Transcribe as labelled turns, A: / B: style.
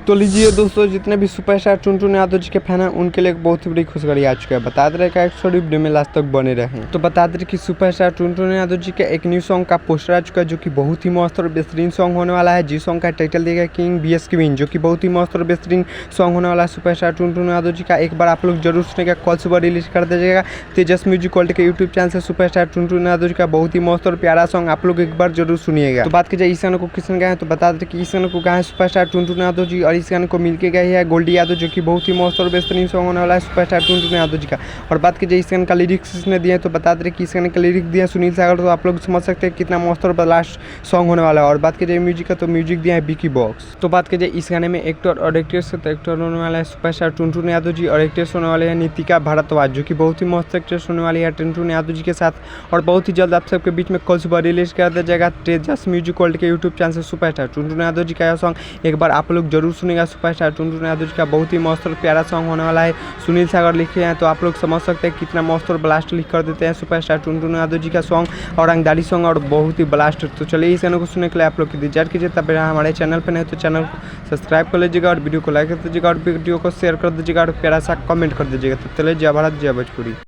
A: तो लीजिए दोस्तों, जितने भी सुपरस्टार टुनटुन यादव जी के फैन हैं उनके लिए एक बहुत ही बड़ी खुशखबरी आ चुका है। बता दे रहे कि एक्चुअली वीडियो में लास्ट तक बने रहे। तो बता दे रहे कि सुपरस्टार टुनटुन यादव जी के एक न्यू सॉन्ग का पोस्टर आ चुका है, जो कि बहुत ही मस्त और बेहतरीन सॉन्ग होने वाला है। जिस सॉन्ग का टाइटल दिया गया किंग बीएस क्वीन, जो कि बहुत ही मस्त और बेहतरीन सॉन्ग होने वाला है सुपरस्टार टुनटुन यादव जी का। एक बार आप लोग जरूर सुनेगा, कल सुबह रिलीज कर दीजिएगा तेजस म्यूजिक वर्ल्ड के यूट्यूब चैनल से। सुपरस्टार टुनटुन यादव जी का बहुत ही मस्त और प्यारा सॉन्ग आप लोग एक बार जरूर सुनिएगा। तो बात की जाए इस गाने को किसने गाया, तो बता दें कि इस गाने को गाया सुपरस्टार टुनटुन यादव जी, और इस गाने को मिलकर गई है गोल्डी यादव, जो कि बहुत ही मस्त और बेहतरीन सॉन्ग होने वाला है सुपरस्टार टुनटुन यादव जी का। और बात की जाए इस गाने का लिरिक्स इसने दिए, तो बता दें कि इस गाने का लिरिक्स दिया सुनील सागर, तो आप लोग समझ सकते हैं कितना मस्त और ब्लास्ट सॉन्ग होने वाला है। और बात की जाए म्यूजिक का, तो म्यूजिक दिया है विकी बॉक्स। तो बात की जाए इस गाने में एक्टर और एक्ट्रेस, तो एक्टर होने वाला है सुपरस्टार टुनटुन यादव जी, और एक्ट्रेस होने वाले हैं नितिका भारद्वाज, जो कि बहुत ही मस्त एक्ट्रेस होने वाली है टुनटुन यादव जी के साथ। और बहुत ही जल्द आप सबके बीच में कल सुबह रिलीज कर दिया जाएगा तेजस म्यूजिक वर्ल्ड के यूट्यूब चैनल से सुपरस्टार टुनटुन यादव जी का यह सॉन्ग एक बार आप लोग जरूर सुनेगा। सुपरस्टार टुनटुन यादव जी का बहुत ही मस्त और प्यारा सॉन्ग होने वाला है। सुनील सागर लिखे हैं, तो आप लोग समझ सकते हैं कितना मस्त और ब्लास्ट लिख कर देते हैं सुपरस्टार टुनटुन यादव जी का सॉन्ग, और रंगदारी सॉन्ग और बहुत ही ब्लास्ट। तो चलिए इस गाने को सुनने के लिए आप लोग की इंतजार कीजिए। तब हमारे चैनल पर नहीं तो चैनल को सब्सक्राइब कर लीजिएगा, और वीडियो को लाइक कर दीजिएगा, और वीडियो को शेयर कर दीजिएगा, और प्यारा सा कमेंट कर दीजिएगा। तो चलिए जय भारत जय भोजपुरी।